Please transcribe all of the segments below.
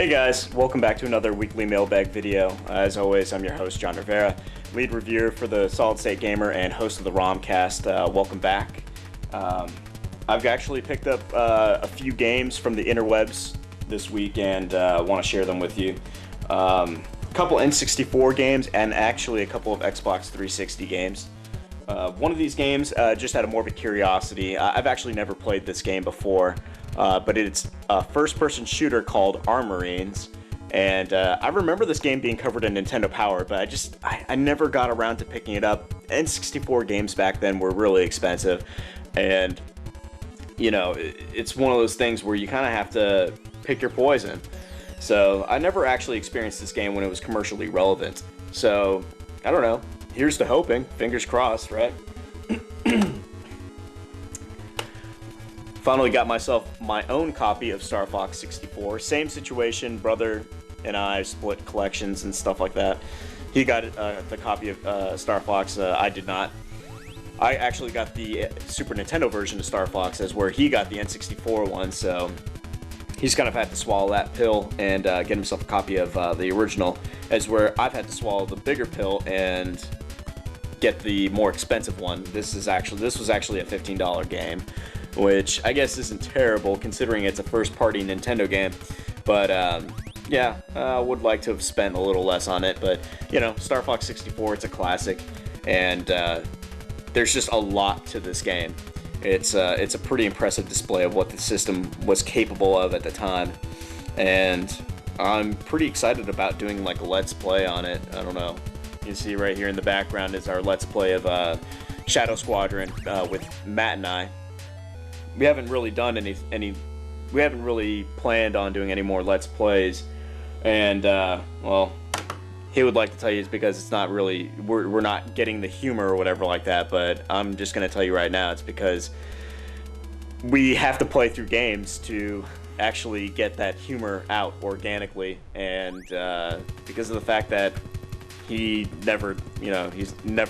Hey guys, welcome back to another weekly mailbag video. As always, I'm your host, John Rivera, lead reviewer for the Solid State Gamer and host of the ROMcast. Welcome back. I've actually picked up a few games from the interwebs this week and want to share them with you. A couple N64 games and actually a couple of Xbox 360 games. One of these games, just out of morbid curiosity, I've actually never played this game before. But it's a first-person shooter called Armorines, and I remember this game being covered in Nintendo Power, but I never got around to picking it up. N64 games back then were really expensive, and you know, it's one of those things where you kind of have to pick your poison. So I never actually experienced this game when it was commercially relevant. So I don't know. Here's to hoping. Fingers crossed, right? Finally got myself my own copy of Star Fox 64. Same situation, brother and I split collections and stuff like that. He got the copy of Star Fox, I did not. I actually got the Super Nintendo version of Star Fox, as where he got the N64 one, so he's kind of had to swallow that pill and get himself a copy of the original, as where I've had to swallow the bigger pill and get the more expensive one. This was actually a $15 game, which I guess isn't terrible considering it's a first-party Nintendo game. But yeah, I would like to have spent a little less on it. But you know, Star Fox 64, it's a classic, and there's just a lot to this game. It's a pretty impressive display of what the system was capable of at the time, and I'm pretty excited about doing like a Let's Play on it. I don't know. You can see right here in the background is our Let's Play of Shadow Squadron with Matt and I. We haven't really done we haven't really planned on doing any more Let's Plays, and well, he would like to tell you it's because it's not really, we're not getting the humor or whatever like that, but I'm just going to tell you right now, it's because we have to play through games to actually get that humor out organically, and because of the fact that he's never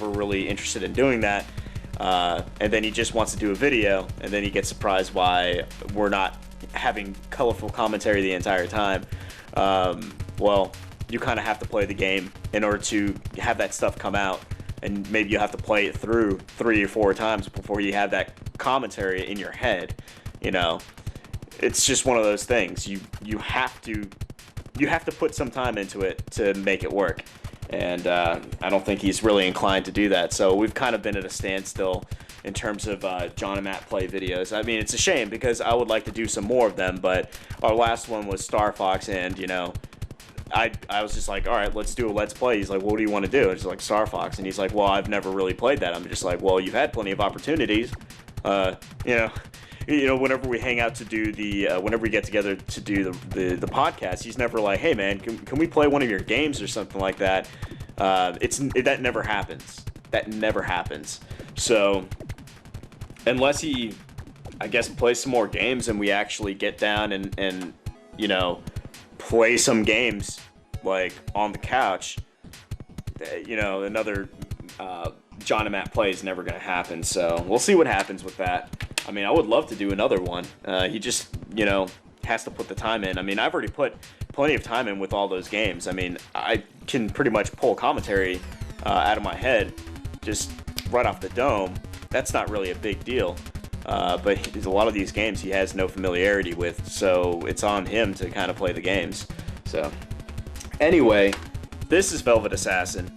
really interested in doing that, and then he just wants to do a video, and then he gets surprised why we're not having colorful commentary the entire time. Well, you kind of have to play the game in order to have that stuff come out, and maybe you have to play it through 3 or 4 times before you have that commentary in your head. You know, it's just one of those things. You have to put some time into it to make it work. And I don't think he's really inclined to do that. So we've kind of been at a standstill in terms of John and Matt play videos. I mean, it's a shame because I would like to do some more of them, but our last one was Star Fox, and you know, I was just like, all right, let's do a Let's Play. He's like, well, what do you want to do? And it's like, Star Fox. And he's like, well, I've never really played that. I'm just like, well, you've had plenty of opportunities. You know, whenever we hang out to do whenever we get together to do the podcast, he's never like, hey man, can we play one of your games or something like that? That never happens. That never happens. So unless he, I guess, plays some more games and we actually get down and you know, play some games like on the couch, you know, another John and Matt play is never going to happen. So we'll see what happens with that. I mean, I would love to do another one. He just, you know, has to put the time in. I mean, I've already put plenty of time in with all those games. I mean, I can pretty much pull commentary out of my head just right off the dome. That's not really a big deal. But a lot of these games he has no familiarity with, so it's on him to kind of play the games. So anyway, this is Velvet Assassin.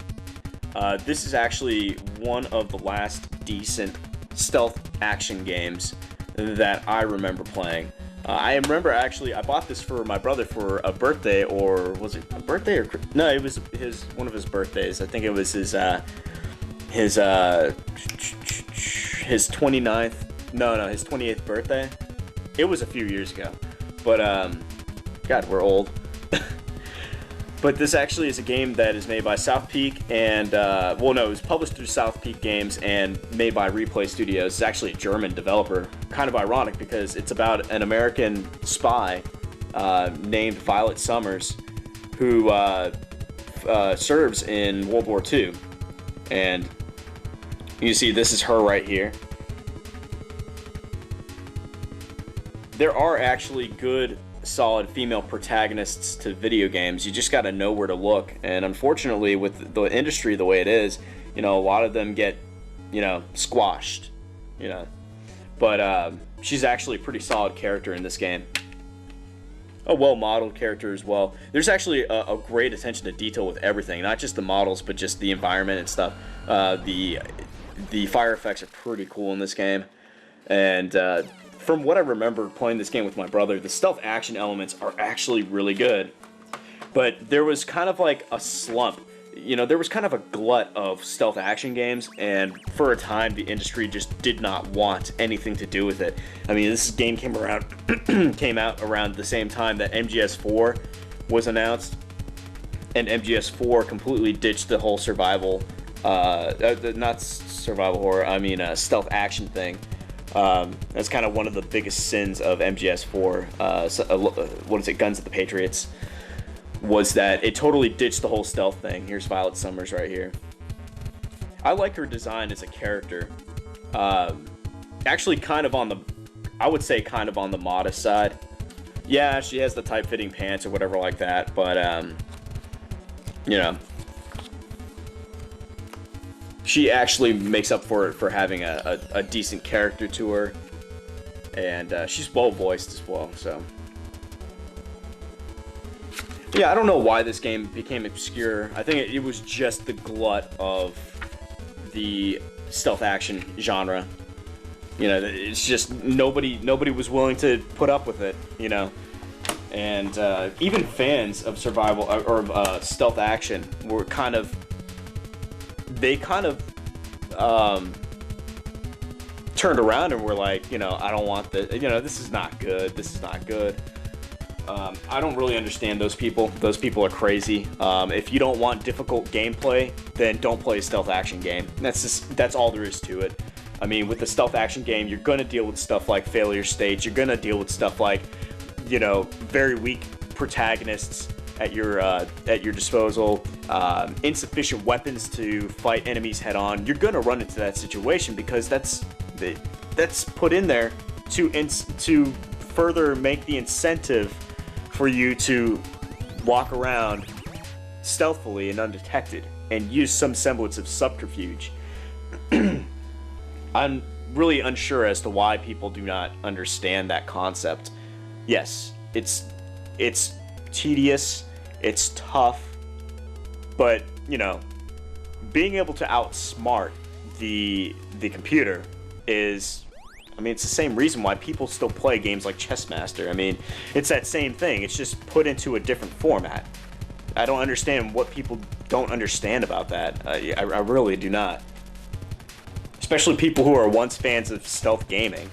This is actually one of the last decent stealth action games that I remember playing. I remember actually I bought this for my brother for a birthday, or was it a birthday or no? It was one of his birthdays. I think it was his 29th. No, his 28th birthday. It was a few years ago, but God, we're old. But this actually is a game that is made by South Peak, and well, no, it was published through South Peak Games and made by Replay Studios. It's actually a German developer. Kind of ironic because it's about an American spy named Violet Summers who serves in World War II. And you see, this is her right here. There are actually good solid female protagonists to video games. You just got to know where to look. And unfortunately, with the industry the way it is, you know, a lot of them get, you know, squashed, you know. But she's actually a pretty solid character in this game. A well-modeled character as well. There's actually a great attention to detail with everything, not just the models, but just the environment and stuff. The fire effects are pretty cool in this game. And from what I remember playing this game with my brother, the stealth action elements are actually really good. But there was kind of like a slump. You know, there was kind of a glut of stealth action games, and for a time the industry just did not want anything to do with it. I mean, this game came out around the same time that MGS4 was announced, and MGS4 completely ditched the whole survival, not survival horror, I mean stealth action thing. That's kind of one of the biggest sins of MGS4, what is it, Guns of the Patriots, was that it totally ditched the whole stealth thing. Here's Violet Summers right here. I like her design as a character. Actually kind of on the, I would say kind of on the modest side. Yeah, she has the tight-fitting pants or whatever like that, but, you know, she actually makes up for it for having a decent character to her. And she's well-voiced as well, so. Yeah, I don't know why this game became obscure. I think it was just the glut of the stealth action genre. You know, it's just nobody was willing to put up with it, you know. And even fans of survival or stealth action were kind of turned around and were like, you know, I don't want this, you know, this is not good, this is not good. I don't really understand those people. Those people are crazy. If you don't want difficult gameplay, then don't play a stealth action game. That's all there is to it. I mean, with the stealth action game, you're going to deal with stuff like failure states. You're going to deal with stuff like, you know, very weak protagonists at your disposal, insufficient weapons to fight enemies head on. You're going to run into that situation because that's put in there to further make the incentive for you to walk around stealthily and undetected and use some semblance of subterfuge. I'm really unsure as to why people do not understand that concept. Yes, it's tedious, it's tough, but, you know, being able to outsmart the computer is, I mean, it's the same reason why people still play games like Chessmaster. I mean, it's that same thing. It's just put into a different format. I don't understand what people don't understand about that. I really do not. Especially people who are once fans of stealth gaming.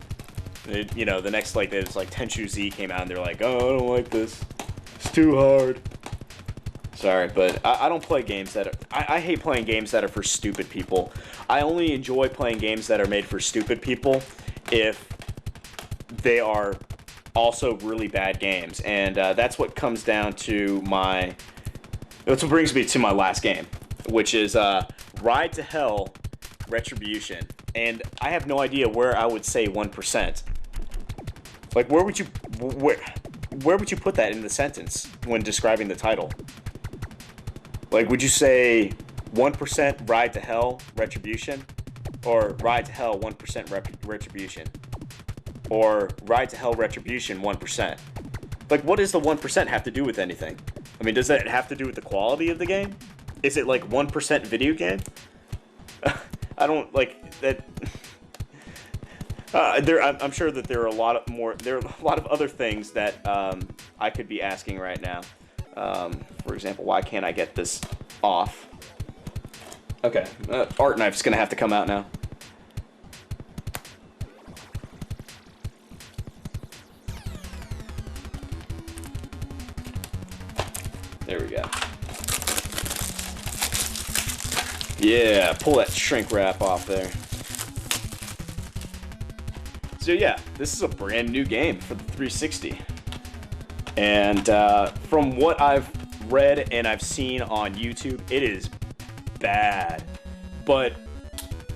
You know, the next, like, there's like Tenchu Z came out and they're like, oh, I don't like this. It's too hard. Sorry, but I don't play games that are, I hate playing games that are for stupid people. I only enjoy playing games that are made for stupid people if they are also really bad games. And that's what comes down to my, that's what brings me to my last game, which is Ride to Hell Retribution. And I have no idea where I would say 1%. Like, where would you put that in the sentence when describing the title? Like, would you say 1% Ride to Hell Retribution? Or Ride to Hell 1% Retribution? Or Ride to Hell Retribution 1%? Like, what does the 1% have to do with anything? I mean, does that have to do with the quality of the game? Is it like 1% video game? I don't, like, that... I'm sure that there are a lot of other things that I could be asking right now. For example, why can't I get this off? Okay, Art Knife's gonna have to come out now. There we go. Yeah, pull that shrink wrap off there. So yeah, this is a brand new game for the 360. And from what I've read and I've seen on YouTube, it is bad. But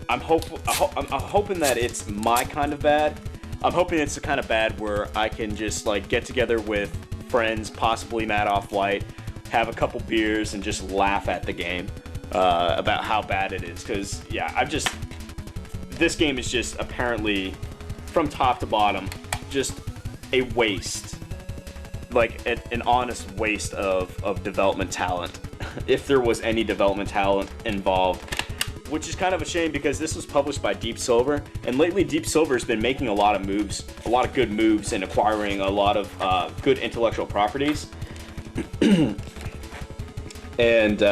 I'm hoping that it's my kind of bad. I'm hoping it's the kind of bad where I can just like get together with friends, possibly Matt Off-White, have a couple beers, and just laugh at the game about how bad it is. Because yeah, this game is just apparently from top to bottom just a waste, like an honest waste of development talent, if there was any development talent involved. Which is kind of a shame because this was published by Deep Silver, and lately Deep Silver has been making a lot of moves, a lot of good moves, and acquiring a lot of good intellectual properties. And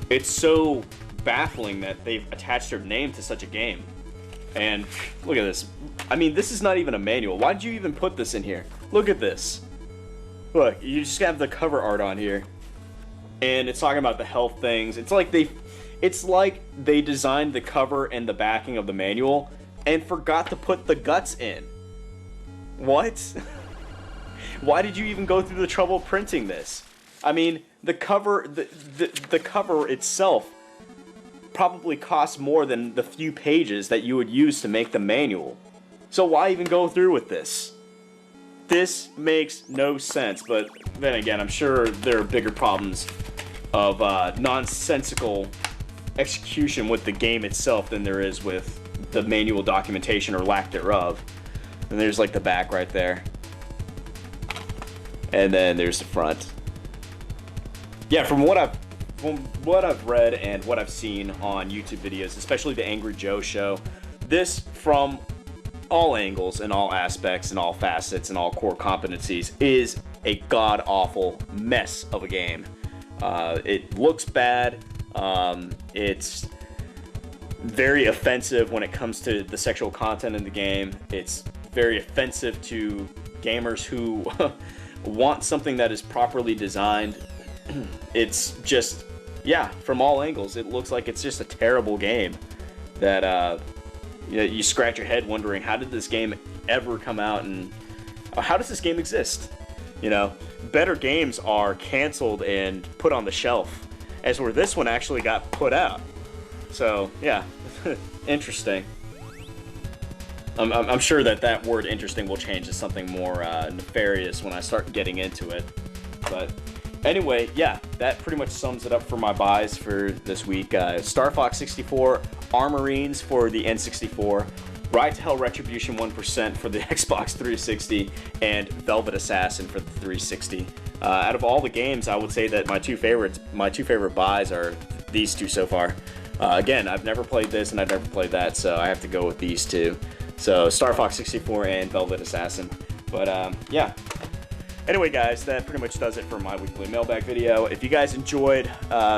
it's so baffling that they've attached their name to such a game. And look at this. I mean, this is not even a manual. Why'd you even put this in here? Look at this. Look, you just have the cover art on here, and it's talking about the health things. It's like they designed the cover and the backing of the manual and forgot to put the guts in. What? Why did you even go through the trouble of printing this? I mean, the cover itself probably costs more than the few pages that you would use to make the manual. So why even go through with this? This makes no sense, but then again, I'm sure there are bigger problems of nonsensical execution with the game itself than there is with the manual documentation or lack thereof. And there's like the back right there. And then there's the front. Yeah, from what I've read and what I've seen on YouTube videos, especially the Angry Joe show, this from all angles and all aspects and all facets and all core competencies is a god-awful mess of a game. It looks bad. It's very offensive when it comes to the sexual content in the game. It's very offensive to gamers who want something that is properly designed. It's just, yeah, from all angles, it looks like it's just a terrible game that you scratch your head wondering, how did this game ever come out, and how does this game exist? You know, better games are canceled and put on the shelf, as where this one actually got put out. So yeah, interesting. I'm sure that word interesting will change to something more nefarious when I start getting into it. But anyway, yeah, that pretty much sums it up for my buys for this week. Star Fox 64, Armorines for the N64, Ride to Hell Retribution 1% for the Xbox 360, and Velvet Assassin for the 360. Out of all the games, I would say that my two favorite buys are these two so far. Again, I've never played this and I've never played that, so I have to go with these two. So Star Fox 64 and Velvet Assassin. But yeah. Anyway, guys, that pretty much does it for my weekly mailbag video. If you guys enjoyed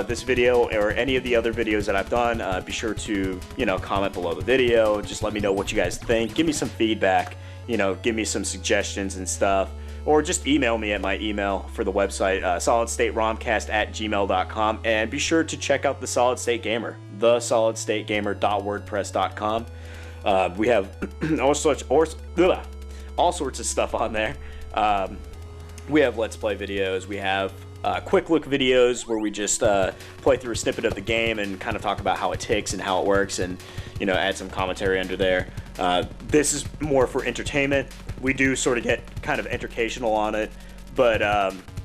this video or any of the other videos that I've done, be sure to, comment below the video. Just let me know what you guys think. Give me some feedback. Give me some suggestions and stuff. Or just email me at my email for the website, solidstateromcast@gmail.com. And be sure to check out the Solid State Gamer, thesolidstategamer.wordpress.com. We have all sorts of stuff on there. We have Let's Play videos. We have quick look videos where we just play through a snippet of the game and kind of talk about how it ticks and how it works, and add some commentary under there. This is more for entertainment. We do sort of get kind of educational on it, but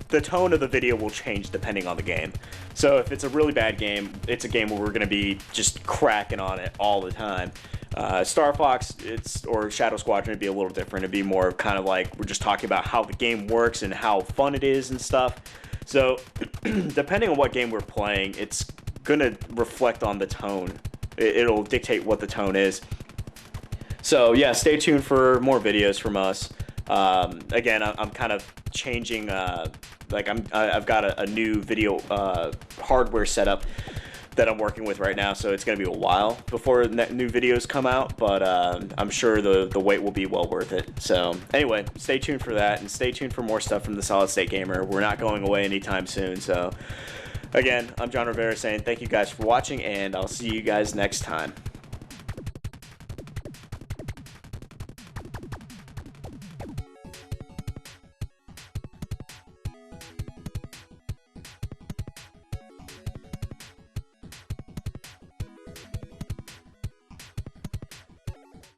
the tone of the video will change depending on the game. So if it's a really bad game, it's a game where we're going to be just cracking on it all the time. Star Fox or Shadow Squadron would be a little different. It'd be more kind of like we're just talking about how the game works and how fun it is and stuff. So depending on what game we're playing, it's gonna reflect on the tone. It'll dictate what the tone is. So yeah, stay tuned for more videos from us. Again, I'm kind of changing. I've got a new video hardware setup that I'm working with right now, so it's going to be a while before new videos come out, but I'm sure the wait will be well worth it. So anyway, stay tuned for that, and stay tuned for more stuff from the Solid State Gamer. We're not going away anytime soon. So again, I'm John Rivera saying thank you guys for watching, and I'll see you guys next time.